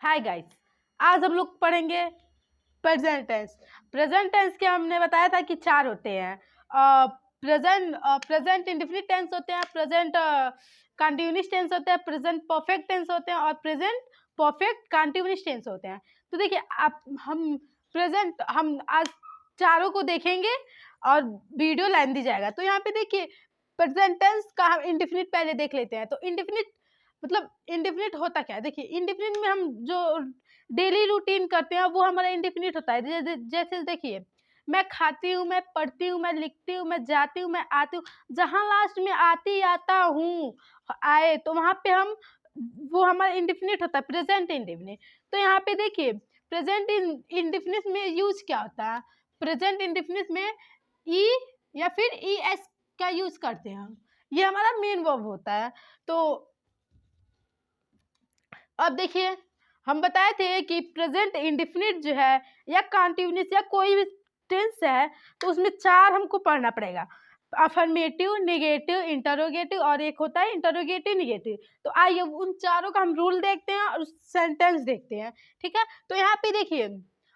Hi guys, आज हम लोग पढ़ेंगे प्रेजेंट टेंस। प्रेजेंट टेंस के हमने बताया था कि चार होते हैं। प्रेजेंट इंडेफिनिट टेंस होते हैं, प्रेजेंट कंटिन्यूअस टेंस होते हैं, प्रेजेंट परफेक्ट टेंस होते हैं और प्रेजेंट परफेक्ट कंटिन्यूअस टेंस होते हैं। तो देखिए, आप हम आज चारों को देखेंगे और वीडियो लाइन दी जाएगा। तो यहाँ पे देखिए, प्रेजेंट टेंस का हम इंडेफिनिट पहले देख लेते हैं। तो इंडेफिनिट मतलब इंडेफिनिट होता क्या है? देखिए, इंडेफिनिट में हम जो डेली रूटीन करते हैं वो हमारा इंडेफिनिट होता है। जैसे देखिए, मैं खाती हूँ, मैं पढ़ती हूँ, मैं लिखती हूँ, मैं जाती हूँ, मैं आती हूँ। जहाँ लास्ट में आती आता हूँ आए, तो वहाँ पे हम वो हमारा इंडेफिनिट होता है, प्रेजेंट इंडेफिनिट। तो यहाँ पे देखिए, प्रेजेंट इंडेफिनिट में यूज क्या होता है? प्रेजेंट इंडेफिनिट में ई या फिर ई एस का यूज करते हैं हम। ये हमारा मेन वर्ब होता है। तो अब देखिए, हम बताए थे कि प्रेजेंट इंडेफिनिट जो है या कंटिन्यूअस या कोई भी टेंस है, तो उसमें चार हमको पढ़ना पड़ेगा। अफर्मेटिव, नेगेटिव, इंटरोगेटिव और एक होता है इंटरोगेटिव नेगेटिव। तो आइए उन चारों का हम रूल देखते हैं और सेंटेंस देखते हैं। ठीक है, तो यहाँ पे देखिए,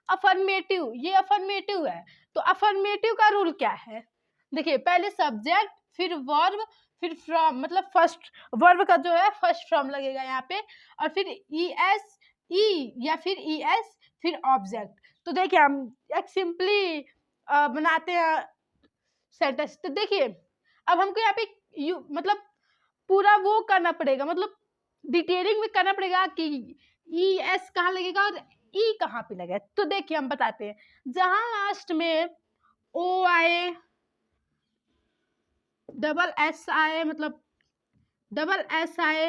अफर्मेटिव, ये अफर्मेटिव है। तो अफर्मेटिव का रूल क्या है? देखिए, पहले सब्जेक्ट, फिर वर्ब, फिर फ्रॉम, मतलब फर्स्ट वर्ब का जो है फर्स्ट फ्रॉम लगेगा यहाँ पे, और फिर ई एस, ई या फिर ई एस, फिर ऑब्जेक्ट। तो देखिए, हम एक सिंपली बनाते हैं सेंटेंस। तो देखिए, अब हमको यहाँ पे मतलब पूरा वो करना पड़ेगा, मतलब डिटेलिंग में करना पड़ेगा कि ई एस कहाँ लगेगा और ई कहाँ पे लगेगा। तो देखिए, हम बताते हैं, जहां लास्ट में ओ आए, डबल एस आए, मतलब डबल एस आए,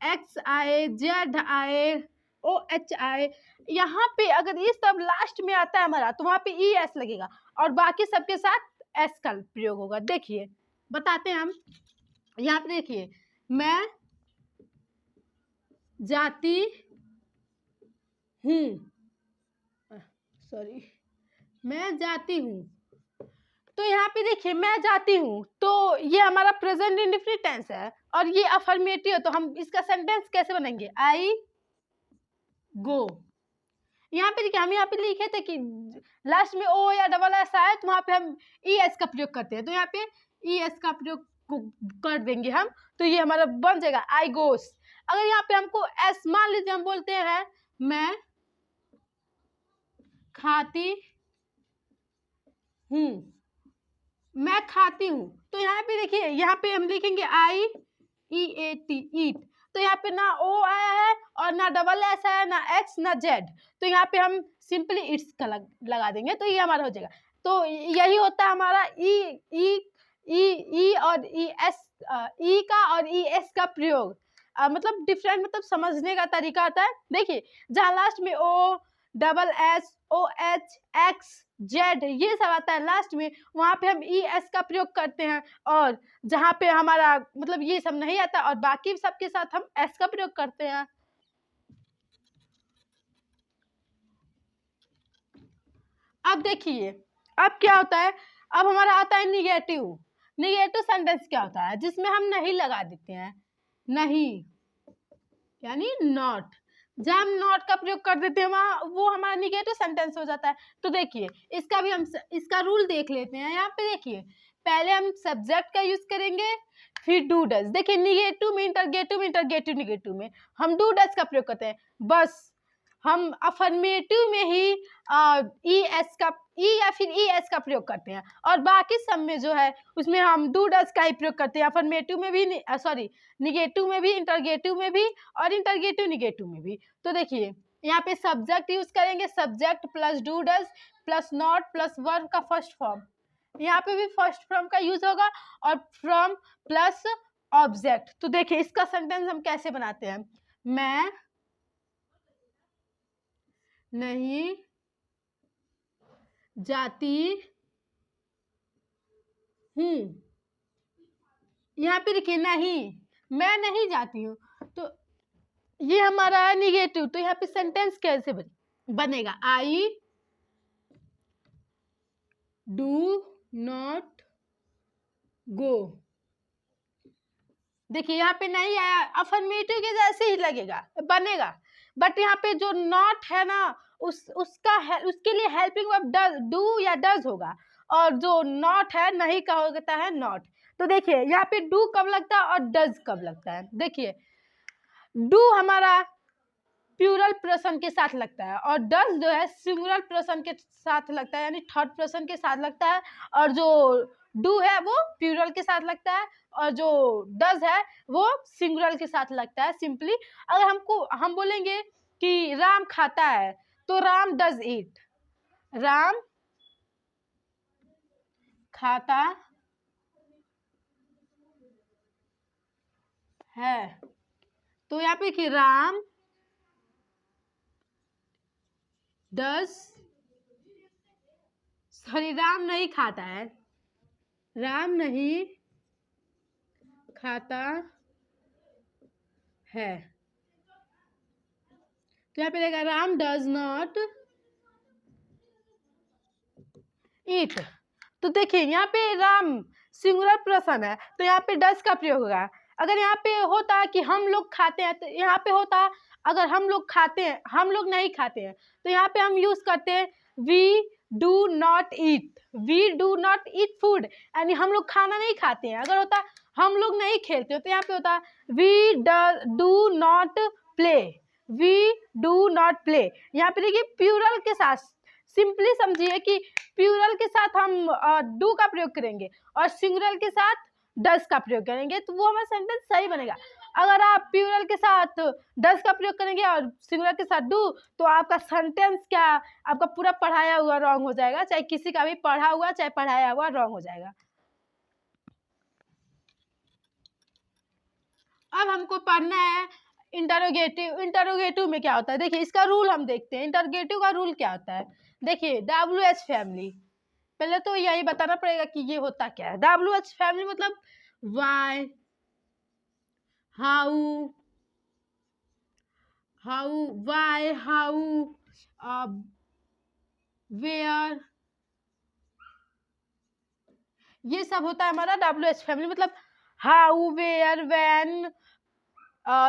एक्स आए, जेड आए, ओ एच आए, यहाँ पे अगर ये सब लास्ट में आता है हमारा, तो वहां पे ई एस लगेगा और बाकी सबके साथ एस का प्रयोग होगा। देखिए, बताते हैं हम। यहाँ पे देखिए, मैं जाती हूँ, सॉरी, मैं जाती हूँ। तो यहाँ पे देखिए, मैं जाती हूँ, तो ये हमारा प्रेजेंट इंडेफिनिट टेंस है और ये अफर्मेटिव है। तो हम इसका सेंटेंस कैसे बनाएंगे? आई गो। यहाँ पे देखिए, हम यहाँ पे लिखे थे कि लास्ट में ओ या डबल एस आए, तो वहां पे हम ई एस का प्रयोग करते हैं। तो यहाँ पे ई एस का प्रयोग कर देंगे हम, तो ये हमारा बन जाएगा आई गोस। अगर यहाँ पे हमको एस, मान लीजिए हम बोलते हैं मैं खाती हूँ, मैं खाती हूँ, तो यहाँ पे देखिए, यहाँ पे हम लिखेंगे आई ई ए टी, ईट। तो यहाँ पे ना ओ आया है और ना डबल एस है, ना एक्स, ना जेड। तो यहाँ पे हम सिंपली इट्स का लगा देंगे, तो ये हमारा हो जाएगा। तो यही होता है हमारा ई ई ई ई और ई एस, ई का और ई एस का प्रयोग। मतलब डिफरेंट, मतलब समझने का तरीका आता है। देखिए, जहाँ लास्ट में O, double S, O H, X, Z ये सब आता है लास्ट में, वहां पे हम ई एस का प्रयोग करते हैं। और जहाँ पे हमारा मतलब ये सब नहीं आता और बाकी सबके साथ हम एस का प्रयोग करते हैं। अब देखिए, अब क्या होता है, अब हमारा आता है निगेटिव। निगेटिव सेंटेंस क्या होता है? जिसमें हम नहीं लगा देते हैं, नहीं यानी नॉट। जब हम नॉट का प्रयोग कर देते हैं वहाँ, वो हमारा निगेटिव सेंटेंस हो जाता है। तो देखिए, इसका भी हम इसका रूल देख लेते हैं। यहाँ पे देखिए, पहले हम सब्जेक्ट का यूज करेंगे, फिर डू डज। देखिए, निगेटिव में, इंटरगेटिव में, इंटरगेटिव निगेटिव में हम डू डज का प्रयोग करते हैं। बस हम अफर्मेटिव में ही ई एस का, ई या फिर ई एस का प्रयोग करते हैं, और बाकी सब में जो है उसमें हम डू डज का ही प्रयोग करते हैं। अफर्मेटिव में भी, सॉरी, निगेटिव में भी, इंटरगेटिव में भी और इंटरगेटिव निगेटिव में भी। तो देखिए, यहाँ पे सब्जेक्ट यूज करेंगे, subject plus do does plus not plus verb का फर्स्ट फॉर्म। यहाँ पे भी फर्स्ट फॉर्म का यूज होगा और फ्रॉम प्लस ऑब्जेक्ट। तो देखिए, इसका सेंटेंस हम कैसे बनाते हैं? मैं नहीं जाती हूँ। यहाँ पे देखिए, नहीं, मैं नहीं जाती हूँ, तो ये हमारा है निगेटिव। तो यहाँ पे सेंटेंस कैसे बनेगा? I do not go. देखिए, यहाँ पे नहीं आया, अफर्मेटिव के जैसे ही लगेगा, बनेगा, बट यहाँ पे जो नॉट है ना उसके लिए हेल्पिंग वर्ब डू या डज होगा, और जो नॉट है नहीं का होता है नॉट। तो देखिए यहाँ पे डू कब लगता है और डज कब लगता है। देखिए डू हमारा प्लूरल पर्सन के साथ लगता है, और डज जो है सिंगुलर पर्सन के साथ लगता है, यानी थर्ड पर्सन के साथ लगता है, और जो डू है वो प्लूरल के साथ लगता है, और जो डज है वो सिंगुलर के साथ लगता है। सिंपली अगर हम बोलेंगे कि राम खाता है, तो राम डज ईट, राम खाता है। तो यहाँ पे कि राम डज, सॉरी राम नहीं खाता है, राम नहीं खाता है। तो यहाँ पे रहेगा राम डज नॉट ईट। तो देखिए यहाँ पे राम सिंगुलर पर्सन है, तो यहाँ पे डज का प्रयोग होगा। अगर यहाँ पे होता कि हम लोग खाते हैं, तो यहाँ पे होता अगर हम लोग खाते हैं, हम लोग नहीं खाते हैं, तो यहाँ पे हम यूज करते हैं we do not eat, we do not eat food, यानी हम लोग खाना नहीं खाते हैं। अगर होता हम लोग नहीं खेलते हो, तो यहाँ पे होता we do not play, we do not play. यहाँ पे देखिए प्लूरल के साथ, सिंपली समझिए कि प्लूरल के साथ हम डू का प्रयोग करेंगे और सिंगुलर के साथ डज का प्रयोग करेंगे, तो वो हमारा सेंटेंस सही बनेगा। अगर आप प्लूरल के साथ डज का प्रयोग करेंगे और सिंगुलर के साथ डू, तो आपका सेंटेंस क्या, आपका पूरा पढ़ाया हुआ रॉन्ग हो जाएगा, चाहे किसी का भी पढ़ा हुआ चाहे पढ़ाया हुआ रॉन्ग हो जाएगा। अब हमको पढ़ना है इंटरोगेटिव। इंटरोगेटिव में क्या होता है, देखिए इसका रूल हम देखते हैं। इंटरोगेटिव का रूल क्या होता है, देखिए WH फैमिली, पहले तो यही बताना पड़ेगा कि ये होता क्या है। WH फैमिली मतलब why, how, why, how, where, ये सब होता है हमारा WH फैमिली। मतलब हाउ, वेयर, व्हेन,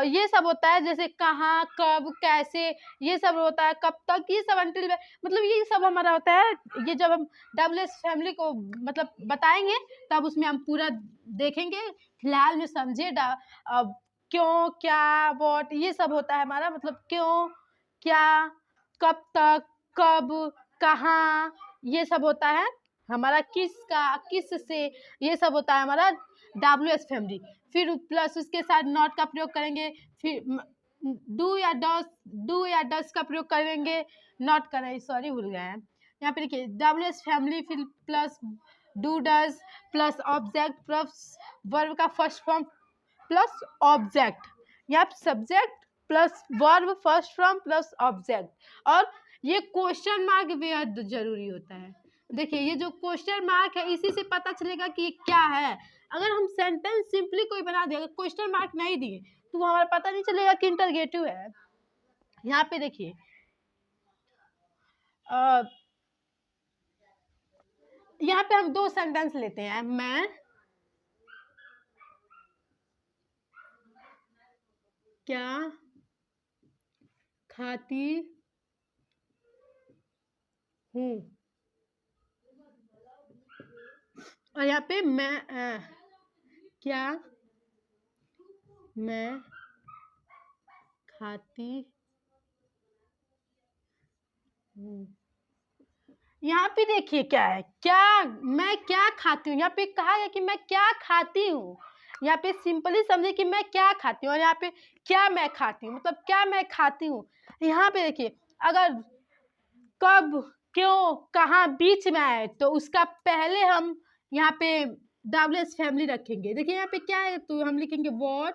ये सब होता है, जैसे कहाँ, कब, कैसे, ये सब होता है, कब तक, ये सब अंटिल, मतलब ये सब हमारा होता है। ये जब हम WH फैमिली को मतलब बताएंगे तब उसमें हम पूरा देखेंगे, फिलहाल में समझे क्यों, क्या, व्हाट, ये सब होता है हमारा। मतलब क्यों, क्या, कब तक, कब, कहाँ, ये सब होता है हमारा। किसका, किस से, ये सब होता है हमारा WH फैमिली। फिर प्लस उसके साथ नॉट का प्रयोग करेंगे, फिर डू या डस का प्रयोग करेंगे, नॉट करें, सॉरी भूल गए हैं। यहाँ पे देखिए WH फैमिली, फिर plus do does plus object plus verb का फर्स्ट फॉर्म प्लस ऑब्जेक्ट, यहाँ subject plus verb first form plus object. और ये क्वेश्चन मार्क बेहद जरूरी होता है। देखिए ये जो क्वेश्चन मार्क है, इसी से पता चलेगा कि ये क्या है। अगर हम सेंटेंस सिंपली कोई बना दिया, अगर क्वेश्चन मार्क नहीं दिए, तो हमारा पता नहीं चलेगा कि इंटरगेटिव है। यहाँ पे देखिए यहाँ पे हम दो सेंटेंस लेते हैं, मैं क्या खाती हूँ, और यहाँ पे मैं क्या मैं खाती हूँ। यहाँ पे देखिए क्या है, क्या, मैं क्या खाती हूँ। यहाँ पे कहा है कि मैं क्या खाती हूँ, यहाँ पे सिंपली समझे कि मैं क्या खाती हूँ, और यहाँ पे क्या मैं खाती हूँ, मतलब क्या मैं खाती हूँ। यहाँ पे देखिए अगर कब, क्यों, कहाँ बीच में आए, तो उसका पहले हम यहाँ पे WH फैमिली रखेंगे। देखिए यहाँ पे क्या है, तो हम लिखेंगे व्हाट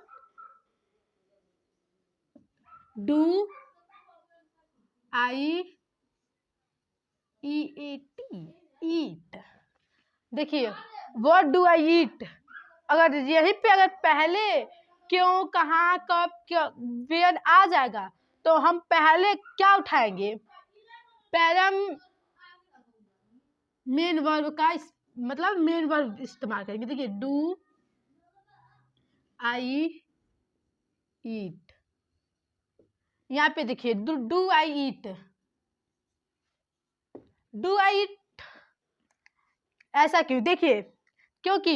डू आई ईट। देखिए व्हाट डू आई ईट, अगर यहीं पे अगर पहले क्यों, कहाँ, कब, क्यों, वेयर आ जाएगा, तो हम पहले क्या उठाएंगे, पहले हम मेन वर्ब का मतलब मेन वर्ब इस्तेमाल करेंगे। देखिए डू आई ईट, यहाँ पे देखिए do I eat, do I ईट, ऐसा क्यों? देखिए क्योंकि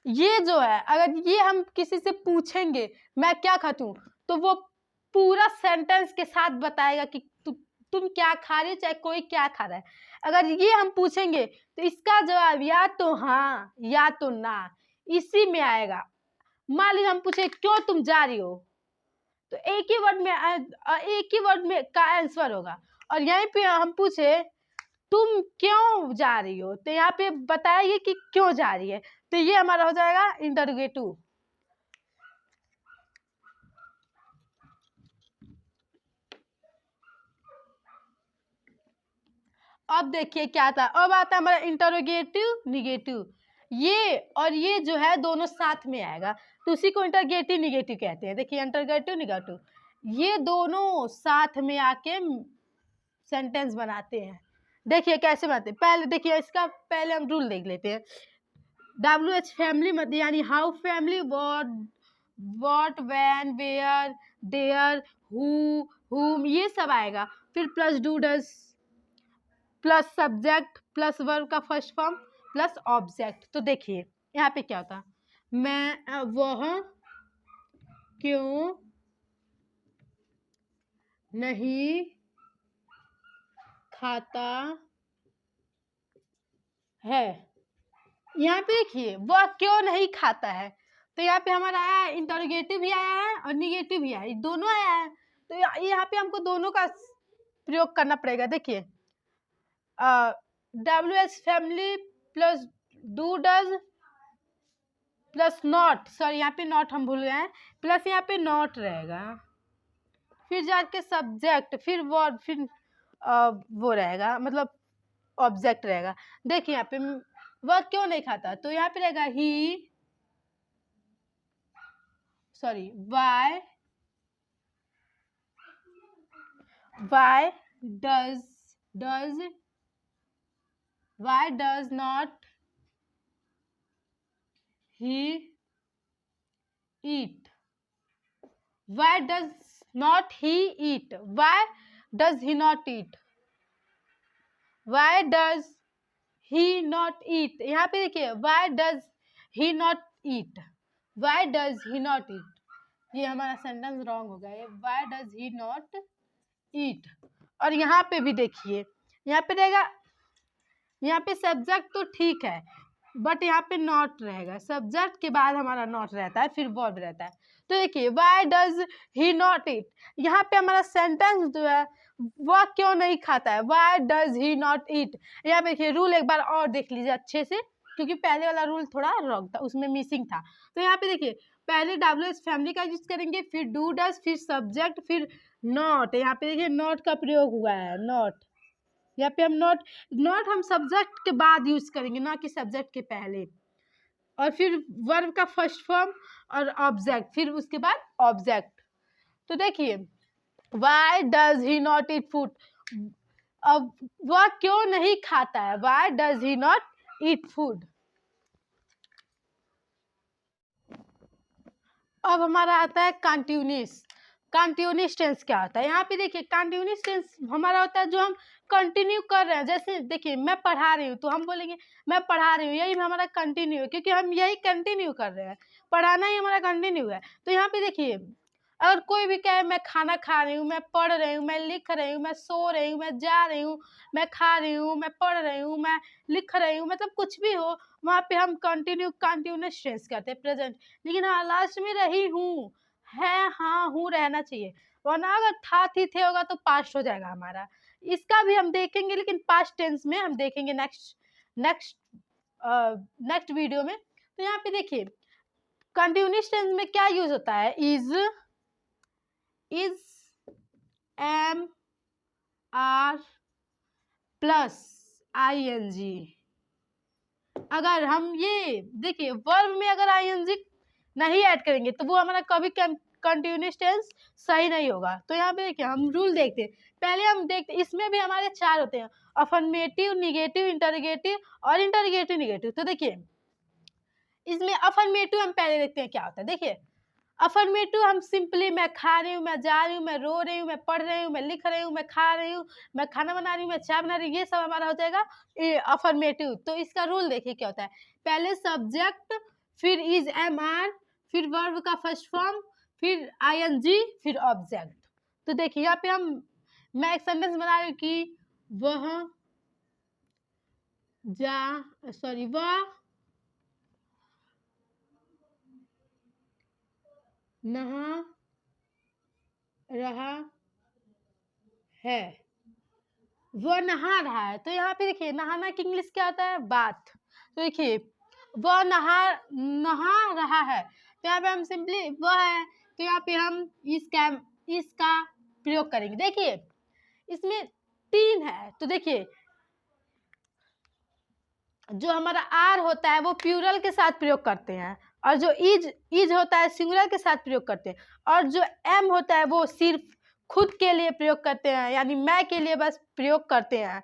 ये जो है, अगर ये हम किसी से पूछेंगे मैं क्या खाती हूँ, तो वो पूरा सेंटेंस के साथ बताएगा कि तुम क्या खा रहे हो, चाहे कोई क्या खा रहा है। अगर ये हम पूछेंगे तो इसका जवाब या तो हाँ या तो ना, इसी में आएगा। मान लीजिए हम पूछे क्यों तुम जा रही हो, तो एक ही वर्ड में का आंसर होगा। और यहीं पे हम पूछे तुम क्यों जा रही हो, तो यहाँ पे बताइए कि क्यों जा रही है, तो ये हमारा हो जाएगा इंटरोगेटिव। अब देखिए क्या था, अब आता है हमारा इंटरोगेटिव निगेटिव। ये और ये जो है दोनों साथ में आएगा, तो उसी को इंटरोगेटिव निगेटिव कहते हैं। देखिए इंटरोगेटिव निगेटिव ये दोनों साथ में आके सेंटेंस बनाते हैं। देखिए कैसे बनाते हैं, पहले देखिए इसका पहले हम रूल देख लेते हैं। WH फैमिली मत यानी how family, what when where there who whom, ये सब आएगा। फिर plus do does plus subject plus verb का फर्स्ट फॉर्म प्लस ऑब्जेक्ट। तो देखिए यहाँ पे क्या होता, मैं वह क्यों नहीं खाता है, यहाँ पे देखिए वह क्यों नहीं खाता है, तो यहाँ पे हमारा आया है इंटरोगेटिव भी आया है और निगेटिव भी आया है, दोनों आया है। तो यहाँ पे हमको दोनों का प्रयोग करना पड़ेगा। देखिए WH family plus do does plus not, sorry यहाँ पे नॉट हम भूल गए हैं, प्लस यहाँ पे नॉट रहेगा, फिर जाके सब्जेक्ट, फिर वर्ब, फिर वो रहेगा मतलब ऑब्जेक्ट रहेगा। देखिए यहाँ पे वह क्यों नहीं खाता, तो यहाँ पे रहेगा ही, sorry why does not he eat, why does not he eat, why does he not eat, why does he not eat. यहाँ पे देखिए why does he not eat, why does he not eat, ये हमारा sentence wrong हो गया, ये why does he not eat. और यहाँ पे भी देखिए, यहाँ पे रहेगा, यहाँ पे सब्जेक्ट तो ठीक है बट यहाँ पे नॉट रहेगा, सब्जेक्ट के बाद हमारा नॉट रहता है, फिर वर्ब रहता है। तो देखिए why does he not eat, यहाँ पे हमारा सेंटेंस जो है वह क्यों नहीं खाता है, Y does he not eat. यहाँ पे देखिए रूल एक बार और देख लीजिए अच्छे से, क्योंकि पहले वाला रूल थोड़ा रॉन्ग था, उसमें मिसिंग था। तो यहाँ पे देखिए पहले WH फैमिली का यूज करेंगे, फिर डू डज, फिर सब्जेक्ट, फिर नॉट। यहाँ पे देखिए नॉट का प्रयोग हुआ है, नॉट, यहाँ पे हम नॉट हम सब्जेक्ट के बाद यूज करेंगे, ना कि सब्जेक्ट के पहले। और फिर वर्ब का फर्स्ट फॉर्म और ऑब्जेक्ट, फिर उसके बाद ऑब्जेक्ट। तो देखिए why does he not eat food, अब वह क्यों नहीं खाता है, Y does he not eat food. अब हमारा आता है कंटिन्यूस। कंटिन्यूस टेंस क्या होता है, यहाँ पे देखिए कंटिन्यूस टेंस हमारा होता है जो हम कंटिन्यू कर रहे हैं। जैसे देखिए मैं पढ़ा रही हूँ, तो हम बोलेंगे मैं पढ़ा रही हूँ, यही हमारा कंटिन्यू है, क्योंकि हम यही कंटिन्यू कर रहे हैं, पढ़ाना ही हमारा कंटिन्यू है। तो यहाँ पे देखिए अगर कोई भी कहे मैं खाना खा रही हूँ, मैं पढ़ रही हूँ, मैं लिख रही हूँ, मैं सो रही हूँ, मैं जा रही हूँ, मैं खा रही हूँ, मैं पढ़ रही हूँ, मैं लिख रही हूँ, मतलब कुछ भी हो, वहाँ पे हम कंटिन्यूस टेंस करते हैं प्रेजेंट। लेकिन हाँ लास्ट में रही हूँ है, हाँ हूँ रहना चाहिए, वरना अगर था थी थे होगा तो पास्ट हो जाएगा हमारा। इसका भी हम देखेंगे, लेकिन पास्ट टेंस में हम देखेंगे नेक्स्ट वीडियो में। तो यहाँ पे देखिए कंटिन्यूस टेंस में क्या यूज होता है, is am are plus ING। अगर हम ये देखिए वर्ब में अगर ING नहीं ऐड करेंगे तो वो हमारा कभी कंटिन्यूस टेंस सही नहीं होगा। तो यहाँ पे देखिए हम रूल देखते हैं, पहले हम देखते, इसमें भी हमारे 4 होते हैं, अफर्मेटिव, निगेटिव, इंटरोगेटिव और इंटरोगेटिव निगेटिव। तो देखिए इसमें अफर्मेटिव हम पहले देखते हैं क्या होता है। देखिए अफर्मेटिव हम सिंपली मैं खा रही हूँ, मैं जा रही हूँ, मैं रो रही हूँ, मैं पढ़ रही हूँ, मैं लिख रही हूँ, मैं खा रही हूँ, मैं खाना बना रही हूँ, मैं चाय बना रही हूँ, ये सब हमारा हो जाएगा अफर्मेटिव। तो इसका रूल देखिए क्या होता है, पहले सब्जेक्ट, फिर इज एम आर, फिर वर्ब का फर्स्ट फॉर्म, फिर आईएनजी, फिर ऑब्जेक्ट। तो देखिए यहाँ पे मैं एक सेंटेंस बना रही हूँ कि वह वह नहा रहा है, वह नहा रहा है। तो यहाँ पे देखिए नहाना की इंग्लिश क्या होता है, बाथ। तो देखिए वह नहा नहा रहा है, तो यहाँ पे हम सिंपली वह है, तो यहाँ पे हम इसका प्रयोग करेंगे। देखिए इसमें 3 है, तो देखिए जो हमारा आर होता है वो प्लूरल के साथ प्रयोग करते हैं, और जो इज होता है सिंगुलर के साथ प्रयोग करते हैं, और जो एम होता है वो सिर्फ खुद के लिए प्रयोग करते हैं, यानी मैं के लिए बस प्रयोग करते हैं।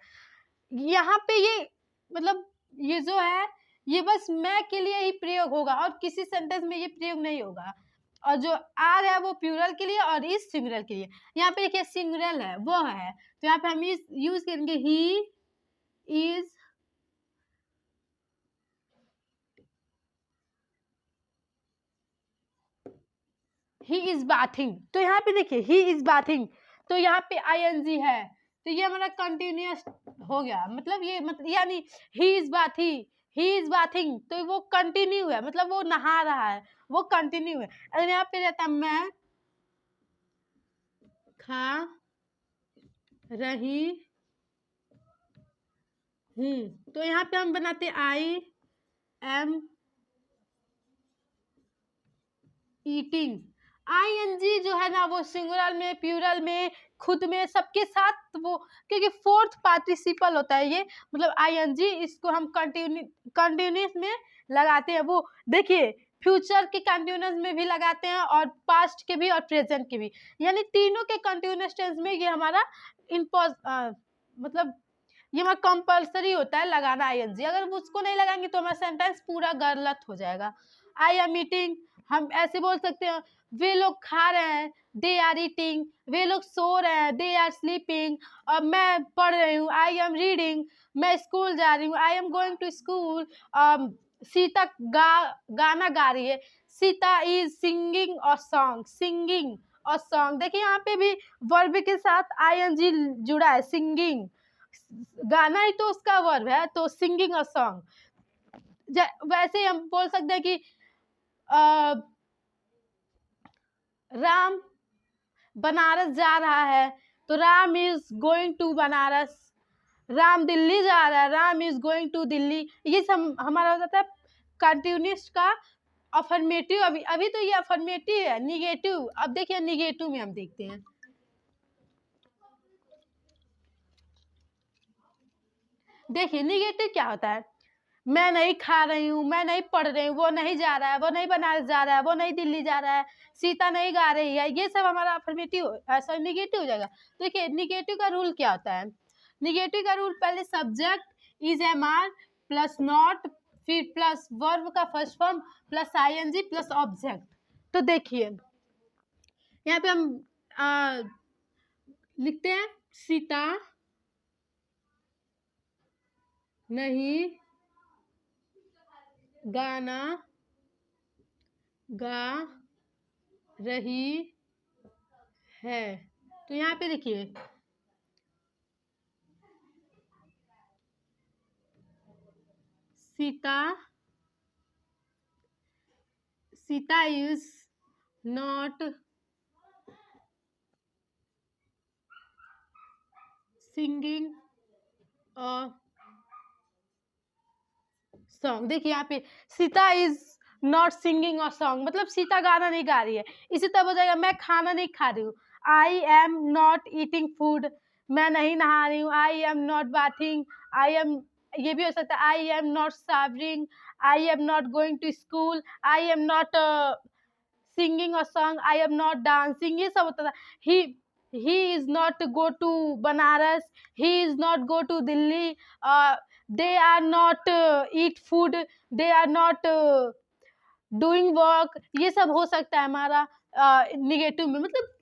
यहाँ पे ये मतलब ये जो है ये बस मैं के लिए ही प्रयोग होगा, और किसी सेंटेंस में ये प्रयोग नहीं होगा। और जो आर है वो प्लूरल के लिए और इज सिंगुलर के लिए। यहाँ पे देखिए सिंगुलर है वो है, तो यहाँ पे हम यूज करेंगे ही इज बाथिंग। तो यहाँ पे देखिए ही इज बाथिंग, तो यहाँ पे आईएनजी है, तो ये हमारा कंटिन्यूअस हो गया, मतलब ये मतलब यानी ही इज बाथिंग, तो वो कंटिन्यू है, मतलब वो नहा रहा है, वो कंटिन्यू है। अगर यहाँ पे रहता मैं खा रही हूँ, तो यहाँ पे हम बनाते आई एम ईटिंग। आईएनजी जो है ना वो सिंगुलर में, प्लूरल में, खुद में, सबके साथ वो, क्योंकि फोर्थ पार्टिसिपल होता है ये, मतलब आईएनजी, इसको हम कंटिन्यूस में लगाते हैं। वो देखिए फ्यूचर के कंटिन्यूस में भी लगाते हैं, और पास्ट के भी और प्रेजेंट के भी, यानी तीनों के कंटिन्यूस टेंस में ये हमारा मतलब ये हमारा कंपल्सरी होता है लगाना आईएनजी। अगर उसको नहीं लगाएंगे तो हमारा सेंटेंस पूरा गलत हो जाएगा। आई एम ईटिंग हम ऐसे बोल सकते हैं, वे लोग खा रहे हैं, दे आर ईटिंग, वे लोग सो रहे हैं, दे आर स्लीपिंग, और मैं पढ़ रही हूँ, आई एम रीडिंग, मैं स्कूल जा रही हूँ, I am going to school. Sita गाना गा रही है, सीता इज सिंगिंग और सॉन्ग। देखिए यहाँ पे भी वर्ब के साथ आईएनजी जुड़ा है, सिंगिंग, गाना ही तो उसका वर्ब है, तो सिंगिंग और सॉन्ग। वैसे हम बोल सकते हैं कि राम बनारस जा रहा है, तो Ram is going to Banaras. Ram Delhi जा रहा है, Ram is going to Delhi. ये सब हमारा हो जाता है कंटिन्यूस का अफर्मेटिव। अभी तो ये अफर्मेटिव है, निगेटिव। अब देखिए निगेटिव में हम देखते हैं। देखिए निगेटिव क्या होता है, मैं नहीं खा रही हूँ, मैं नहीं पढ़ रही हूँ, वो नहीं जा रहा है, वो नहीं बनारस जा रहा है, वो नहीं दिल्ली जा रहा है, सीता नहीं गा रही है, ये सब हमारा अफर्मेटिव ऐसा निगेटिव हो जाएगा। देखिए निगेटिव का रूल क्या होता है, निगेटिव का रूल पहले subject is am are plus not, फिर प्लस वर्ब का first form plus ING plus object. तो देखिए यहाँ पे हम लिखते हैं सीता नहीं गाना गा रही है। तो यहाँ पे देखिए Sita is not singing a song. देखिए यहाँ पे Sita is not singing a song, मतलब सीता गाना नहीं गा रही है। इसी तरह हो जाएगा मैं खाना नहीं खा रही हूँ, I am not eating food, मैं नहीं नहा रही हूँ, I am not bathing, I am, ये भी हो सकता है I am not showering, I am not going to school, I am not singing a song, I am not dancing, ये सब होता था। He is not go to Banaras, he is not go to Delhi, they are not eat food, they are not doing work, ये सब हो सकता है हमारा निगेटिव में। मतलब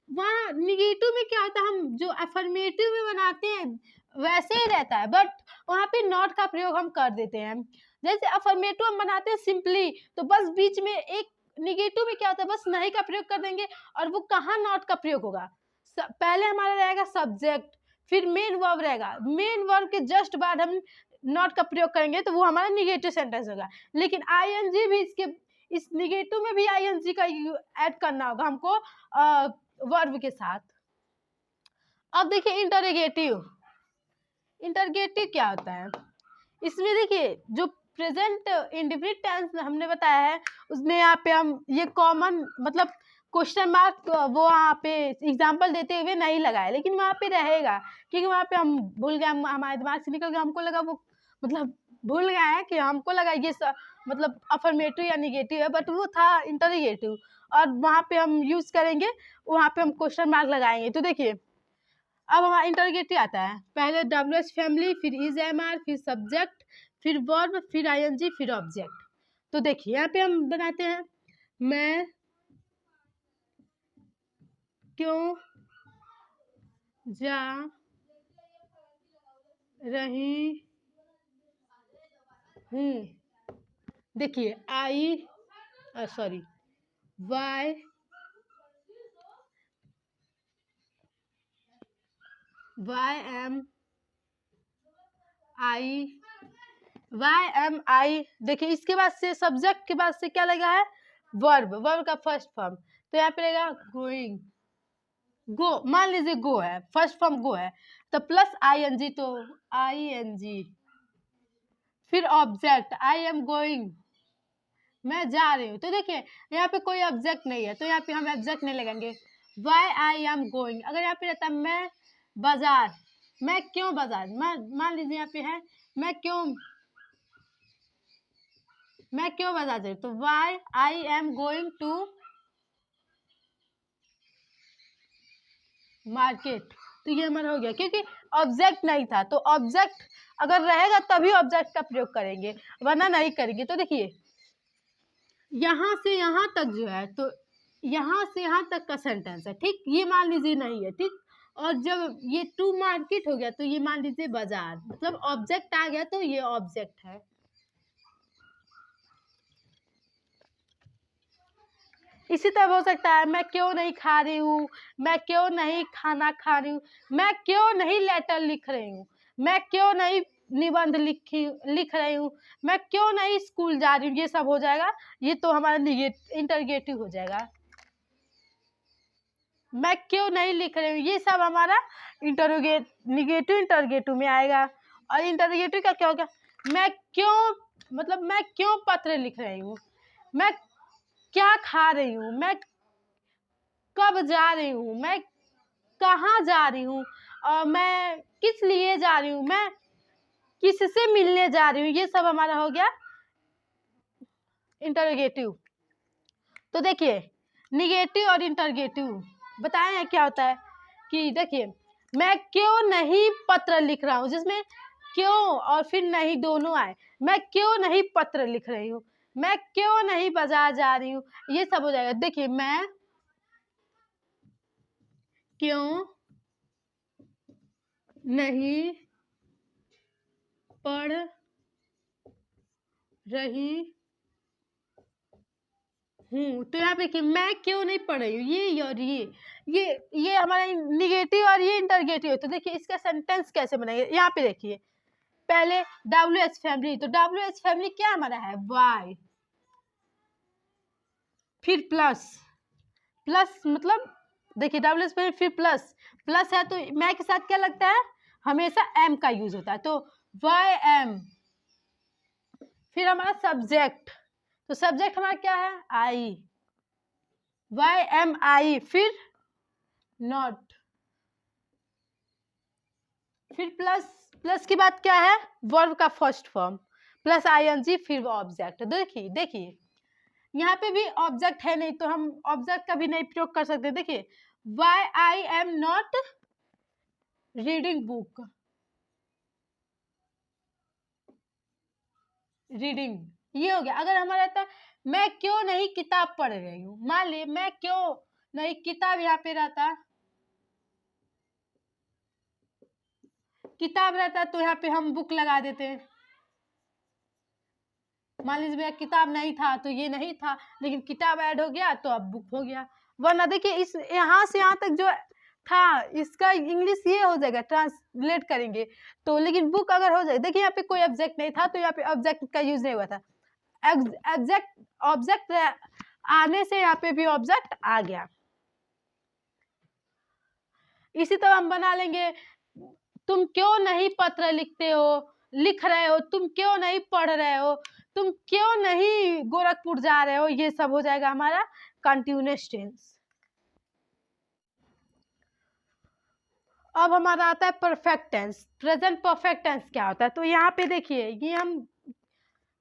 वहाँ निगेटिव में क्या होता है, हम जो अफर्मेटिव में बनाते हैं वैसे ही रहता है, बट वहाँ पे नॉट का प्रयोग हम कर देते हैं। जैसे अफर्मेटिव हम बनाते हैं सिंपली, तो बस बीच में एक, निगेटिव में क्या होता है, बस नहीं का प्रयोग कर देंगे, और वो कहाँ नॉट का प्रयोग होगा, पहले हमारा रहेगा सब्जेक्ट, फिर मेन वर्ब रहेगा, मेन वर्ब के जस्ट बाद हम नॉट का प्रयोग करेंगे, तो वो हमारा निगेटिव सेंटेंस होगा। लेकिन आईएनजी भी इसके, इस निगेटिव में भी आईएनजी का ऐड करना होगा हमको वर्ब के साथ। अब देखिए इंटरोगेटिव, इंटरोगेटिव क्या होता है, इसमें देखिए जो प्रेजेंट इंडेफिनिट टेंस हमने बताया है, उसमें यहाँ पे हम ये कॉमन मतलब क्वेश्चन मार्क वो वहाँ पे एग्जाम्पल देते हुए नहीं लगाए, लेकिन वहाँ पे रहेगा, क्योंकि वहाँ पे हम भूल गए, हमारे दिमाग से निकल गया, हमको लगा वो मतलब भूल गए हैं कि हमको लगा ये मतलब अफर्मेटिव या निगेटिव है, बट वो था इंटरोगेटिव, और वहाँ पे हम यूज करेंगे, वहाँ पे हम क्वेश्चन मार्क लगाएंगे। तो देखिए अब हमारा इंटरोगेटिव आता है, पहले WH फैमिली, फिर इज MR, फिर सब्जेक्ट, फिर वर्ब, फिर ING, फिर ऑब्जेक्ट। तो देखिए यहाँ पे हम बनाते हैं, मैं क्यों जा रही हूँ, देखिए वाई एम आई, देखिए इसके बाद से सब्जेक्ट के बाद से क्या लगा है, वर्ब, वर्ब का फर्स्ट फॉर्म, तो यहाँ पे रहेगा गोइंग, गो, मान लीजिए गो है, फर्स्ट फॉर्म गो है, तो प्लस ING, तो ING, फिर ऑब्जेक्ट आई एम गोइंग, मैं जा रही हूँ। तो देखिए यहाँ पे कोई ऑब्जेक्ट नहीं है, तो यहाँ पे हम ऑब्जेक्ट नहीं लगाएंगे। वाई आई एम गोइंग, अगर यहाँ पे रहता मैं बाजार, मैं क्यों बाजार, मान लीजिए यहाँ पे है मैं क्यों बाजार जा रही हूँ, तो why I am going to market, तो ये हमारा हो गया, क्योंकि ऑब्जेक्ट नहीं था, तो ऑब्जेक्ट अगर रहेगा तभी ऑब्जेक्ट का प्रयोग करेंगे, वरना नहीं करेंगे। तो देखिए यहाँ से यहाँ तक जो है, तो यहाँ से यहाँ तक का सेंटेंस है, ठीक, ये मान लीजिए नहीं है, ठीक, और जब ये टू मार्केट हो गया, तो ये मान लीजिए बाजार, मतलब ऑब्जेक्ट आ गया, तो ये ऑब्जेक्ट है। इसी तरह हो सकता है, मैं क्यों नहीं खा रही हूँ, मैं क्यों नहीं खाना खा रही हूँ, मैं क्यों नहीं लेटर लिख रही हूँ, मैं क्यों नहीं निबंध लिख रही हूँ, मैं क्यों नहीं स्कूल जा रही हूँ, ये सब हो जाएगा, ये तो हमारा इंटरगेटिव हो जाएगा। मैं क्यों नहीं लिख रही हूँ, ये सब हमारा निगेटिव इंटरगेटिव में आएगा। और इंटरगेटिव का क्या होगा, मैं क्यों, मतलब मैं क्यों पत्र लिख रही हूँ, मैं क्या खा रही हूँ, मैं कब जा रही हूँ, मैं कहाँ जा रही हूँ, मैं किस लिए जा रही हूँ, मैं किससे मिलने जा रही हूँ, ये सब हमारा हो गया इंटरोगेटिव। तो देखिए निगेटिव और इंटरोगेटिव बताए हैं क्या होता है, कि देखिए मैं क्यों नहीं पत्र लिख रहा हूँ, जिसमें क्यों और फिर नहीं दोनों आए, मैं क्यों नहीं पत्र लिख रही हूँ, मैं क्यों नहीं बाजार जा रही हूँ, ये सब हो जाएगा। देखिए मैं क्यों नहीं पढ़ रही हूँ, तो यहाँ पे कि मैं क्यों नहीं पढ़ रही हूँ, ये और ये हमारा निगेटिव और ये इंटरगेटिव है। तो देखिए इसका सेंटेंस कैसे बनाएंगे, यहाँ पे देखिए पहले WH फैमिली, तो WH फैमिली क्या हमारा है, वाई, फिर प्लस, मतलब देखिए WH फैमिली फिर प्लस है, तो मैं के साथ क्या लगता है, हमेशा M का यूज होता है, तो YM, फिर हमारा सब्जेक्ट, तो सब्जेक्ट हमारा क्या है, YMI, फिर नॉट, फिर प्लस की बात क्या है, वर्ब का फर्स्ट फॉर्म, प्लस ING, फिर ऑब्जेक्ट। देखिए यहाँ पे भी ऑब्जेक्ट है नहीं, तो हम ऑब्जेक्ट का भी नहीं प्रयोग कर सकते। देखिए why I am not reading book, reading, ये हो गया। अगर हमारा रहता है मैं क्यों नहीं किताब पढ़ रही हूँ, मान ली मैं क्यों नहीं किताब यहाँ पे रहता, किताब रहता तो यहाँ पे हम बुक लगा देते। मान लीजिए भैया किताब नहीं था तो ये नहीं था, लेकिन किताब ऐड हो गया तो अब बुक हो गया। वरना देखिए इस यहाँ से यहाँ तक जो था इसका इंग्लिश ये हो जाएगा, ट्रांसलेट करेंगे तो, लेकिन बुक अगर हो जाए, देखिए यहाँ पे कोई ऑब्जेक्ट नहीं था तो यहाँ पे ऑब्जेक्ट का यूज नहीं हुआ था। ऑब्जेक्ट ऑब्जेक्ट आने से यहाँ पे भी ऑब्जेक्ट आ गया। इसी तरह हम बना लेंगे तुम क्यों नहीं पत्र लिखते हो, लिख रहे हो, तुम क्यों नहीं पढ़ रहे हो, तुम क्यों नहीं गोरखपुर जा रहे हो, ये सब हो जाएगा हमारा कंटिन्यूअस टेंस। अब हमारा आता है perfect tense. Present perfect tense क्या होता है, तो यहाँ पे देखिए ये हम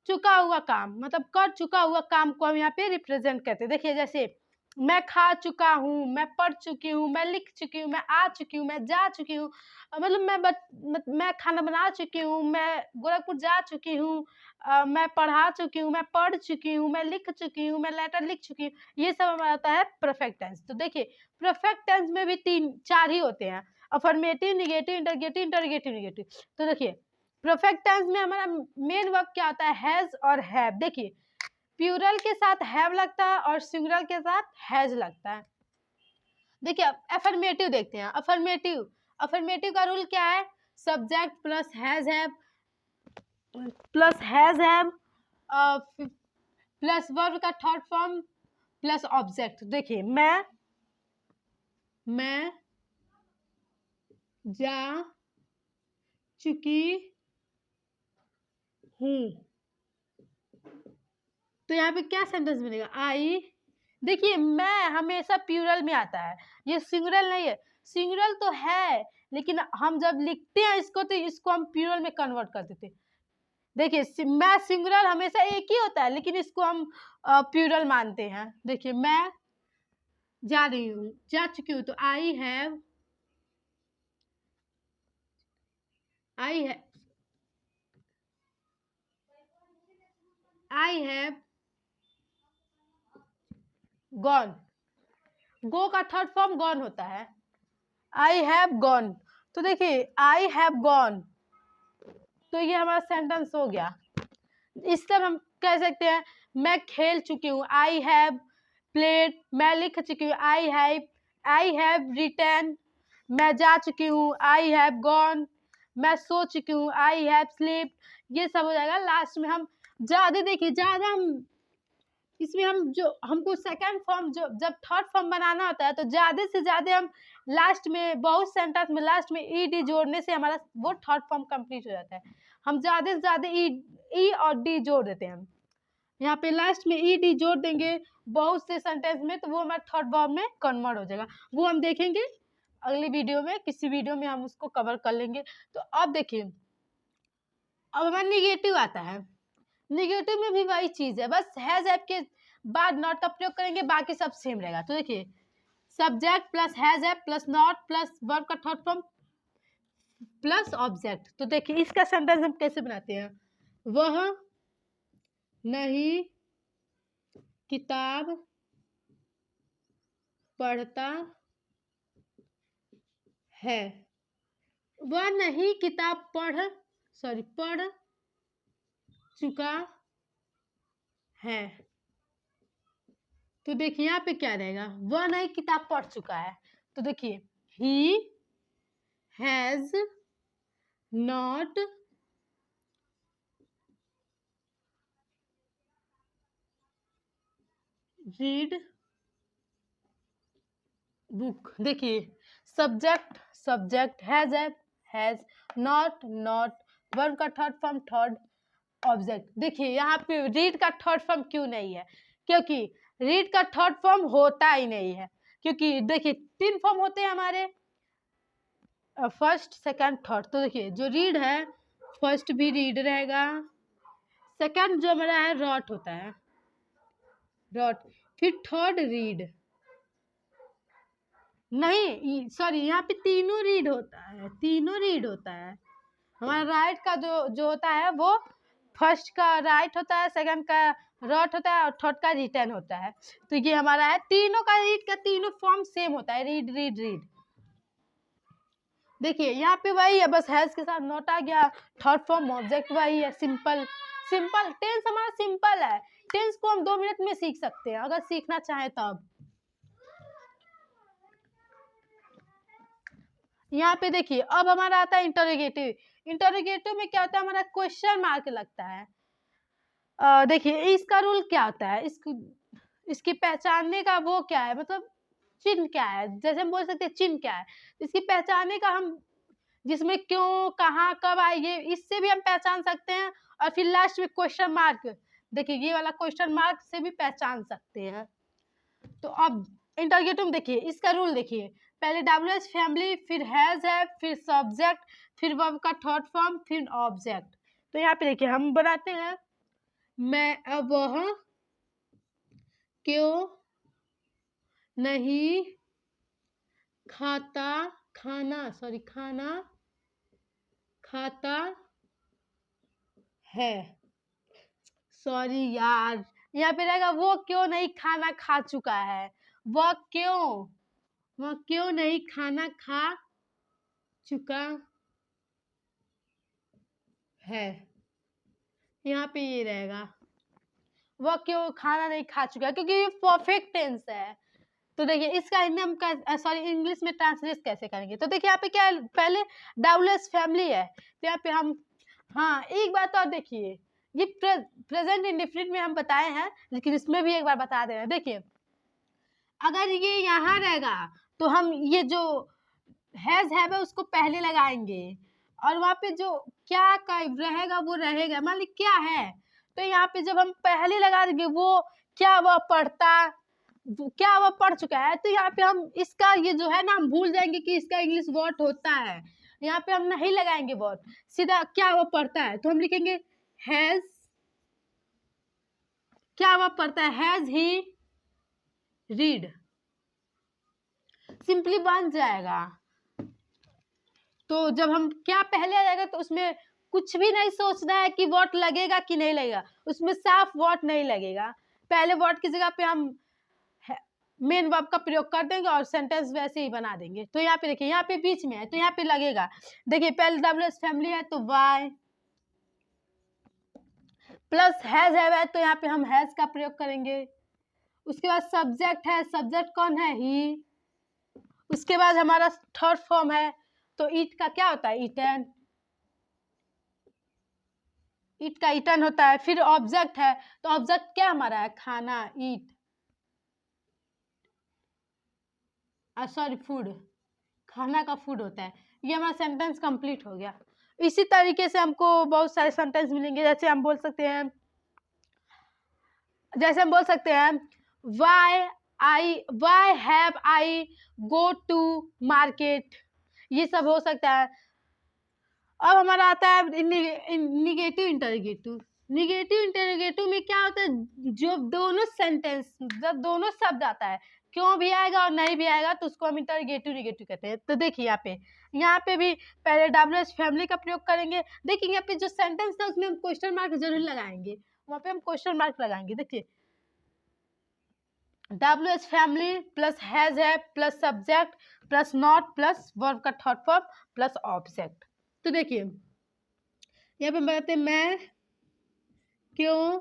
चुका हुआ काम, मतलब कर चुका हुआ काम को हम यहाँ पे रिप्रेजेंट करते हैं। देखिए जैसे मैं खा चुका हूँ, मैं पढ़ चुकी हूँ, मैं लिख चुकी हूँ, मैं आ चुकी हूँ, मैं जा चुकी हूँ, मतलब मैं खाना बना चुकी हूँ, मैं गोरखपुर जा चुकी हूँ, मैं पढ़ा चुकी हूँ, मैं पढ़ चुकी हूँ, मैं लिख चुकी हूँ, मैं लेटर लिख चुकी हूँ, ये सब हमारा आता है परफेक्ट टेंस। तो देखिए परफेक्ट टेंस में भी 3-4 ही होते हैं, affirmative, negative, interrogative, interrogative negative. तो देखिए परफेक्ट टेंस में हमारा मेन वर्ब क्या होता है, हैज और हैव। देखिए प्लूरल के साथ हैव लगता है और सिंगुलर के साथ हैज लगता है। देखिए अफर्मेटिव देखते हैं। अफर्मेटिव, अफर्मेटिव का रूल क्या है, subject plus has have plus verb का थर्ड फॉर्म प्लस ऑब्जेक्ट। देखिए मैं जा चुकी हूँ, तो यहाँ पे क्या सेंटेंस बनेगा, आई। देखिए मैं हमेशा प्लूरल में आता है, ये सिंगुलर नहीं है। सिंगुलर तो है लेकिन हम जब लिखते हैं इसको तो इसको हम प्लूरल में कन्वर्ट कर देते हैं। देखिए मैं सिंगुलर हमेशा एक ही होता है लेकिन इसको हम प्लूरल मानते हैं। देखिए मैं जा रही हूँ, जा चुकी हूँ, तो आई हैव गॉन। गो का थर्ड फॉर्म गॉन होता है, आई हैव गॉन। तो देखिए आई हैव गॉन, तो ये हमारा सेंटेंस हो गया। इस तरह हम कह सकते हैं मैं खेल चुकी हूँ, आई हैव प्लेड। मैं लिख चुकी हूँ, आई हैव रिटन। मैं जा चुकी हूँ, आई हैव गॉन। मैं सो चुकी हूँ, आई हैव स्लीप। ये सब हो जाएगा। लास्ट में हम ज्यादा, देखिए ज्यादा हम इसमें हम जो हमको सेकंड फॉर्म जो जब थर्ड फॉर्म बनाना होता है तो ज्यादा से ज्यादा हम लास्ट में बहुत सेंटेंस में लास्ट में ईडी जोड़ने से हमारा वो थर्ड फॉर्म कंप्लीट हो जाता है। हम ज्यादा से ज्यादा ई और डी जोड़ देते हैं। हम यहाँ पे लास्ट में ईडी जोड़ देंगे बहुत से सेंटेंस में, तो वो हमारा थर्ड फॉर्म में कन्वर्ट हो जाएगा। वो हम देखेंगे अगली वीडियो में, किसी वीडियो में हम उसको कवर कर लेंगे। तो अब देखिए अब हमारा निगेटिव आता है। निगेटिव में भी वही चीज है, बस हैज हैव के बाद नॉट का प्रयोग करेंगे, बाकी सब सेम रहेगा। तो देखिए subject plus has have plus not plus verb का थर्ड फॉर्म प्लस ऑब्जेक्ट। तो देखिए इसका सेंटेंस हम कैसे बनाते हैं, वह नहीं किताब पढ़ता है, वह नहीं किताब पढ़ चुका है। तो देखिए यहाँ पे क्या रहेगा, वह नहीं किताब पढ़ चुका है। तो देखिए he has not read book. देखिए सब्जेक्ट हैज नॉट वर्ब का थर्ड फॉर्म थर्ड ऑब्जेक्ट। देखिए यहाँ पे रीड का थर्ड फॉर्म क्यों नहीं है, क्योंकि रीड का थर्ड फॉर्म होता ही नहीं है। क्योंकि देखिए 3 फॉर्म होते हैं हमारे, फर्स्ट सेकंड थर्ड। तो देखिए जो रीड है फर्स्ट भी रीड रहेगा, सेकंड जो हमारा है रॉट होता है रॉट, फिर थर्ड रीड नहीं, सॉरी यहाँ पे तीनों रीड होता है हमारा राइट का जो होता है वो फर्स्ट का राइट होता है, सेकंड का रॉट होता है और थर्ड का रिटर्न होता है। तो ये हमारा है, तीनों का रीड का तीनों फॉर्म सेम होता है, रीड रीड रीड। देखिए यहाँ पे वही है, बस हैज के साथ नॉट आ गया, थर्ड फॉर्म ऑब्जेक्ट वही है, सिंपल सिंपल। टेंस हमारा सिंपल है, टेंस को हम 2 मिनट में सीख सकते हैं अगर सीखना चाहें तब। यहाँ पे देखिए अब हमारा आता है इंटरोगेटिव। इंटरोगेटिव में क्या होता है, हमारा क्वेश्चन मार्क लगता है। देखिए इसका रूल क्या होता है, इसकी पहचानने का वो क्या है, मतलब चिन्ह क्या है, जैसे हम बोल सकते हैं चिन्ह क्या है, इसकी पहचानने का हम जिसमें क्यों कहाँ कब आएंगे इससे भी हम पहचान सकते हैं। और फिर लास्ट में क्वेश्चन मार्क, देखिए ये वाला क्वेश्चन मार्क से भी पहचान सकते हैं। तो अब इंटरोगेटिव देखिए इसका रूल देखिए, पहले WH फैमिली, फिर हैज है, फिर सब्जेक्ट, फिर वर्ब का थर्ड फॉर्म, फिर ऑब्जेक्ट। तो यहाँ पे देखिए हम बनाते हैं, मैं अब वह क्यों नहीं खाता खाना, सॉरी खाना खाता है, सॉरी यार, यहाँ पे रहेगा वो क्यों नहीं खाना खा चुका है, वह क्यों नहीं खाना खा चुका है, यहाँ पे ये रहेगा वह क्यों खाना नहीं खा चुका है, क्योंकि ये परफेक्ट टेंस है। तो देखिए इसका हिंदी हम सॉरी इंग्लिश में ट्रांसलेट कैसे करेंगे, तो देखिए यहाँ पे क्या है, पहले WH फैमिली है, तो यहाँ पे हम, हाँ एक बात और देखिए, ये प्रेजेंट इंडेफिनिट में हम बताए हैं, लेकिन इसमें भी एक बार बता दे रहे हैं। देखिए अगर ये यहाँ रहेगा तो हम ये जो हैज है उसको पहले लगाएंगे, और वहाँ पे जो क्या का रहेगा वो रहेगा, मान ली क्या है, तो यहाँ पे जब हम पहले लगा देंगे वो क्या वह पढ़ता, क्या वह पढ़ चुका है, तो यहाँ पे हम इसका ये जो है ना हम भूल जाएंगे कि इसका इंग्लिश वर्ड होता है, यहाँ पे हम नहीं लगाएंगे वर्ड, सीधा क्या वह पढ़ता है, तो हम लिखेंगे हैज, क्या वह पढ़ता है, हैज ही रीड, सिंपली बन जाएगा। तो जब हम क्या पहले आ जाएगा तो उसमें कुछ भी नहीं सोचना है कि वर्ड लगेगा कि नहीं लगेगा, उसमें साफ वर्ड नहीं लगेगा, पहले वर्ड की जगह पे हम मेन वर्ब का प्रयोग कर देंगे और सेंटेंस वैसे ही बना देंगे। तो यहाँ पे देखिए यहाँ पे बीच में है तो यहाँ पे लगेगा, देखिए पहले WH फैमिली है तो वाई प्लस हैज है तो यहाँ पे हम हैज का प्रयोग करेंगे। उसके बाद सब्जेक्ट है, सब्जेक्ट कौन है, ही। उसके बाद हमारा थर्ड फॉर्म है तो ईट का क्या होता है, ईटन, ईट का ईटन होता है। फिर ऑब्जेक्ट है तो ऑब्जेक्ट क्या हमारा है, खाना, ईट, सॉरी फूड, खाना का फूड होता है। ये हमारा सेंटेंस कंप्लीट हो गया। इसी तरीके से हमको बहुत सारे सेंटेंस मिलेंगे, जैसे हम बोल सकते हैं, why have I go to market, ये सब हो सकता है। अब हमारा आता है निगेटिव इंटरोगेटिव। निगेटिव इंटरोगेटिव में क्या होता है, जो दोनों सेंटेंस, जब दोनों शब्द आता है, क्यों भी आएगा और नहीं भी आएगा तो उसको हम इंटरोगेटिव निगेटिव कहते हैं। तो देखिए यहाँ पे भी पहले WH फैमिली का प्रयोग करेंगे। देखिए यहाँ पे जो सेंटेंस था उसमें हम क्वेश्चन मार्क जरूर लगाएंगे, वहाँ पे हम क्वेश्चन मार्क लगाएंगे। देखिए WH फैमिली प्लस हैज है plus subject plus not plus verb का थर्ड फॉर्म प्लस ऑब्जेक्ट। तो देखिए यहाँ पे बताते हैं, मैं क्यों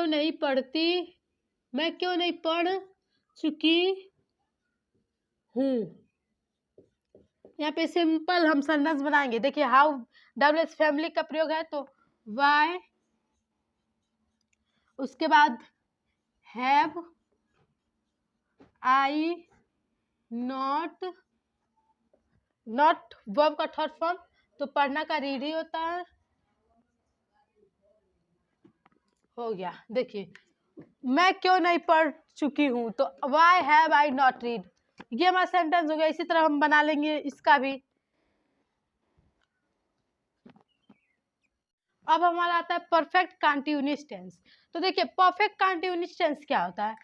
नहीं पढ़ती, मैं क्यों नहीं पढ़ चुकी हूँ। यहाँ पे सिंपल हम सेंटेंस बनाएंगे। देखिए हाउ WH फैमिली का प्रयोग है तो वाई, उसके बाद हैव आई नॉट वर्ब का थर्ड फॉर्म, तो पढ़ना का रीड ही होता है, हो गया। देखिए मैं क्यों नहीं पढ़ चुकी हूँ तो Y have I not read, ये हमारा सेंटेंस हो गया। इसी तरह हम बना लेंगे इसका भी। अब हमारा आता है परफेक्ट कंटीन्यूअस टेंस। तो देखिए परफेक्ट कंटीन्यूअस टेंस क्या होता है,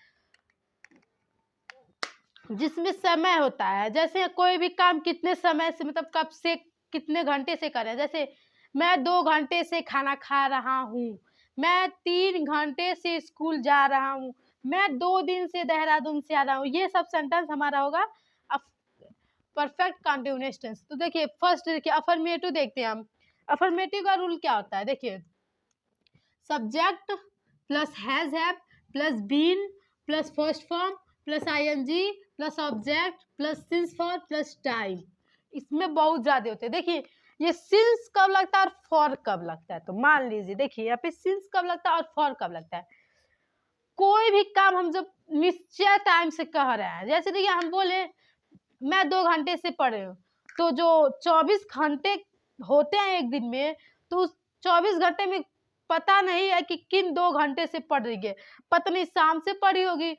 जिसमें समय होता है, जैसे कोई भी काम कितने समय से मतलब कब से कितने घंटे से करें। जैसे मैं 2 घंटे से खाना खा रहा हूँ, मैं 3 घंटे से स्कूल जा रहा हूँ, मैं 2 दिन से देहरादून से आ रहा हूँ। ये सब सेंटेंस हमारा होगा परफेक्ट कंटिन्यूअस टेंस। तो देखिए फर्स्ट देखिए अफर्मेटिव देखते हैं हम। अफर्मेटिव का रूल क्या होता है, देखिए subject plus has have plus been plus first form plus ING plus object plus since for plus time. इसमें बहुत ज्यादा होते हैं। देखिए ये सिंस कब लगता है और फॉर कब लगता है। तो मान लीजिए देखिए यहाँ पे सिंस कब लगता है और फॉर कब लगता है। कोई भी काम हम जब निश्चय टाइम से कह रहे हैं, जैसे देखिए हम बोले मैं 2 घंटे से पढ़ रही हूँ, तो जो 24 घंटे होते हैं एक दिन में, तो उस 24 घंटे में पता नहीं है कि किन 2 घंटे से पढ़ रही है। पता नहीं शाम से पढ़ी होगी,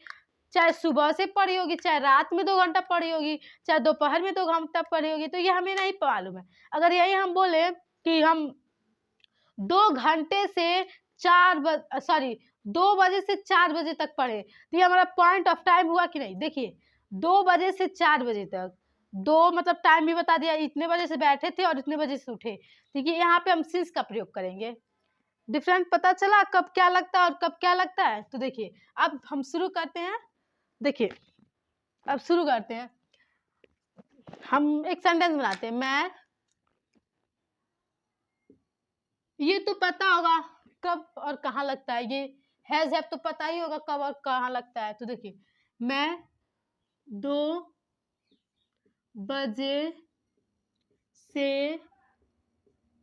चाहे सुबह से पढ़ी होगी, चाहे रात में 2 घंटा पढ़ी होगी, चाहे दोपहर में 2 घंटा पढ़ी होगी। तो ये हमें नहीं मालूम है। अगर यही हम बोले कि हम 2 घंटे से 2 बजे से 4 बजे तक पढ़े, तो ये हमारा पॉइंट ऑफ टाइम हुआ कि नहीं। देखिए 2 बजे से 4 बजे तक, 2 मतलब टाइम भी बता दिया, इतने बजे से बैठे थे और इतने बजे से उठे। ठीक है, यहाँ पे हम सिंस का प्रयोग करेंगे। डिफरेंट पता चला कब क्या लगता है और कब क्या लगता है। तो देखिए अब हम शुरू करते हैं। देखिए अब शुरू करते हैं, हम एक सेंटेंस बनाते हैं। मैं, ये तो पता होगा कब और कहाँ लगता है। ये हैज हैव तो पता ही होगा कब और कहाँ लगता है। तो देखिए मैं 2 बजे से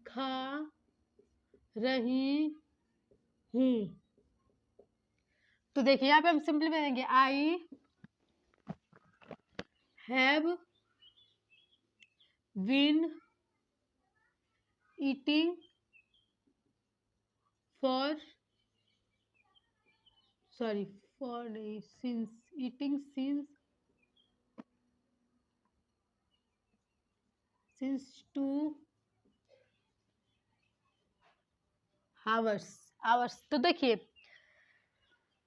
खा रही हूँ। तो देखिए यहाँ पे हम सिंपली बोलेंगे I have been eating since eating since 2 hours। तो देखिए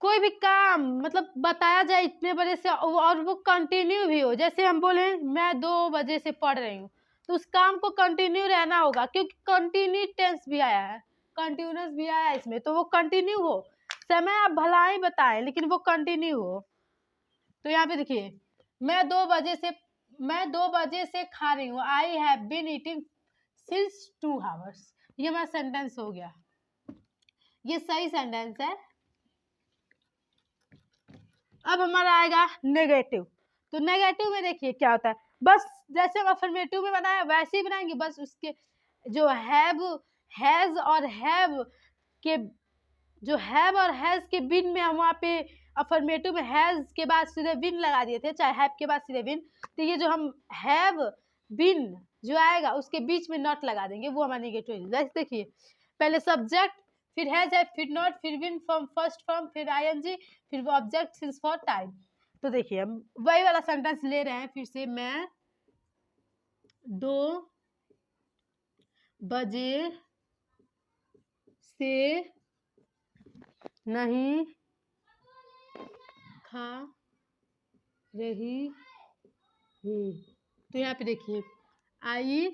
कोई भी काम मतलब बताया जाए इतने बजे से और वो कंटिन्यू भी हो। जैसे हम बोले मैं 2 बजे से पढ़ रही हूँ, तो उस काम को कंटिन्यू रहना होगा, क्योंकि कंटिन्यू टेंस भी आया है, कंटिन्यूस भी आया है इसमें, तो वो कंटिन्यू हो। समय आप भला ही बताएं लेकिन वो कंटिन्यू हो। तो यहाँ पे देखिए मैं 2 बजे से खा रही हूँ। I have been eating since 2 hours। ये हमारा सेंटेंस हो गया, ये सही सेंटेंस है। अब हमारा आएगा नेगेटिव। तो नेगेटिव में देखिए क्या होता है, बस जैसे हम अफर्मेटिव में बनाया वैसे ही बनाएंगे, बस उसके जो हैव हैज और हैव के जो हैव और हैज के बिन में हम वहाँ पे अफर्मेटिव में हैज के बाद सीधे बिन लगा दिए थे, चाहे हैव के बाद सीधे बिन। तो ये जो हम हैव बिन जो आएगा उसके बीच में नॉट लगा देंगे, वो हमारा नेगेटिव। जैसे देखिए पहले सब्जेक्ट, फिर हैज है, फिर नॉट, फिर बिन, फॉर्म फर्स्ट फॉर्म, फिर आईएनजी, फिर ऑब्जेक्ट सिंस फॉर टाइम। तो देखिए हम वही वाला सेंटेंस ले रहे हैं फिर से। मैं 2 बजे से नहीं खा रही हूँ। तो यहाँ पे देखिए I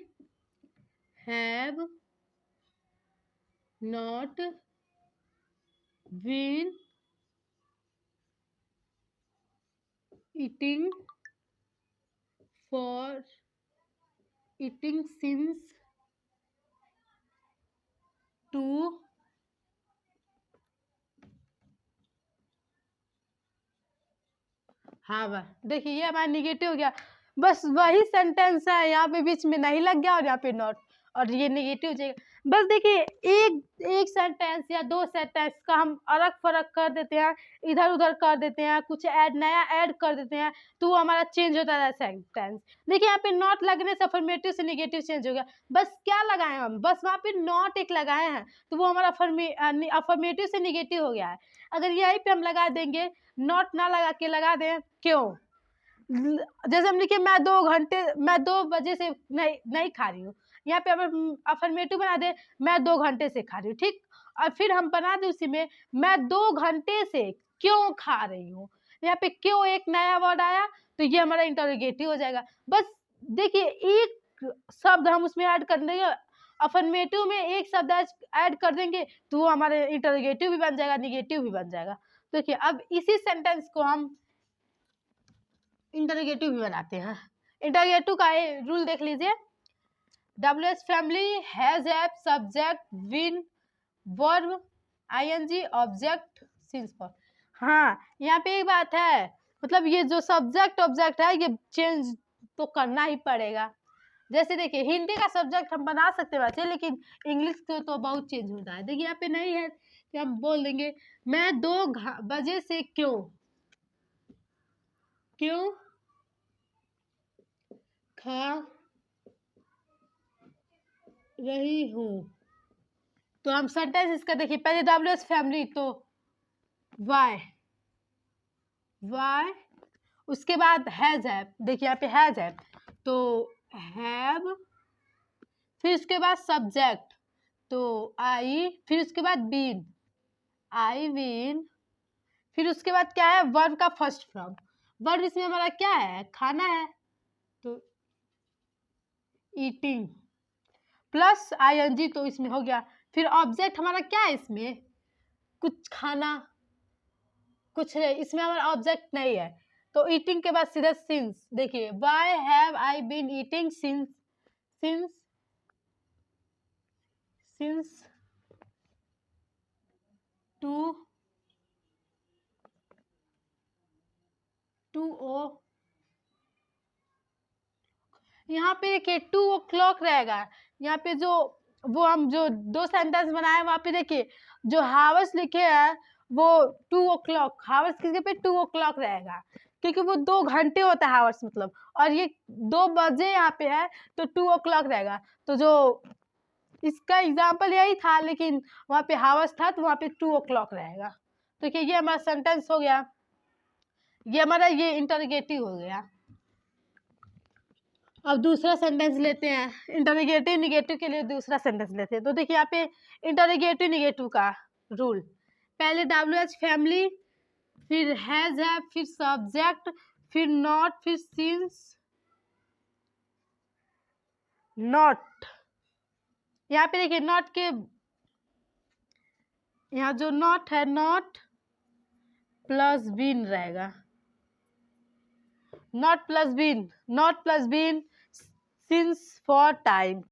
have not been eating since 2 hours। देखिए ये हमारा निगेटिव हो गया, बस वही सेंटेंस है, यहाँ पे बीच में नहीं लग गया और यहाँ पे नॉट, और ये नेगेटिव हो जाएगा। बस देखिए एक सेंटेंस या 2 सेंटेंस का हम अलग फर्क कर देते हैं, इधर उधर कर देते हैं, कुछ नया ऐड कर देते हैं, तो वो हमारा चेंज होता है सेंटेंस। देखिए यहाँ पे नॉट लगने से अफर्मेटिव से नेगेटिव चेंज हो गया। बस क्या लगाए हम, बस वहाँ पे नॉट एक लगाए हैं, तो वो हमारा अफर्मेटिव से नेगेटिव हो गया है। अगर यहीं पे हम लगा देंगे, नॉट ना लगा के लगा दें क्यों, जैसे हम लिखे मैं 2 बजे से नहीं खा रही हूँ, यहाँ पे हम अफर्मेटिव बना दे मैं 2 घंटे से खा रही हूँ। ठीक, और फिर हम बना दे उसी में मैं 2 घंटे से क्यों खा रही हूँ। यहाँ पे क्यों एक नया वर्ड आया, तो ये हमारा इंटरोगेटिव हो जाएगा। बस देखिए एक शब्द हम उसमें ऐड कर देंगे, अफर्मेटिव में एक शब्द ऐड कर देंगे तो वो हमारे इंटरोगेटिव भी बन जाएगा, निगेटिव भी बन जाएगा। देखिए अब इसी सेंटेंस को हम इंटरोगेटिव भी बनाते हैं। इंटरोगेटिव का रूल देख लीजिए, WH family has have subject been verb ING object since for. हाँ यहाँ पे एक बात है, मतलब ये जो सब्जेक्ट ऑब्जेक्ट है ये चेंज तो करना ही पड़ेगा। जैसे देखिए हिंदी का सब्जेक्ट हम बना सकते हैं वैसे, लेकिन इंग्लिश को तो बहुत चेंज होता है। देखिए यहाँ पे नहीं है कि हम बोल देंगे मैं 2 बजे से क्यों खा रही हूँ। तो हम सेंटेंस इसका देखिए, पहले WH फैमिली तो वाई, उसके बाद हैज हैव, देखिए यहाँ पे हैज हैव तो हैव, फिर उसके बाद सब्जेक्ट तो आई, फिर उसके बाद बीन आई बीन, फिर उसके बाद क्या है वर्ब का फर्स्ट फॉर्म। वर्ब इसमें हमारा क्या है, खाना है तो ईटिंग प्लस आईएनजी तो इसमें हो गया। फिर ऑब्जेक्ट हमारा क्या है इसमें, कुछ खाना कुछ नहीं, इसमें हमारा ऑब्जेक्ट नहीं है तो ईटिंग के बाद सीधा सिंस। देखिए why have I been eating since, since two ओ, यहाँ पे देखिए 2 o'clock रहेगा। यहाँ पे जो वो हम जो 2 सेंटेंस बनाए वहाँ पे देखिए जो हावर्स लिखे हैं वो 2 o'clock, हावर्स किसके पे 2 o'clock रहेगा, क्योंकि वो 2 घंटे होता है हावर्स मतलब, और ये 2 बजे यहाँ पे है तो 2 o'clock रहेगा। तो जो इसका एग्जाम्पल यही था, लेकिन वहाँ पे हावर्स था तो वहाँ पे 2 o'clock रहेगा। तो देखिए ये हमारा सेंटेंस हो गया, ये हमारा ये इंटरोगेटिव हो गया। अब दूसरा सेंटेंस लेते हैं, इंटरोगेटिव निगेटिव के लिए दूसरा सेंटेंस लेते हैं। तो देखिए यहाँ पे इंटरोगेटिव निगेटिव का रूल, पहले WH फैमिली, फिर हैज है, फिर सब्जेक्ट, फिर नॉट, फिर सिंस नॉट। यहाँ पे देखिए नॉट के यहाँ जो नॉट है नॉट प्लस बीन रहेगा, not plus been since for time.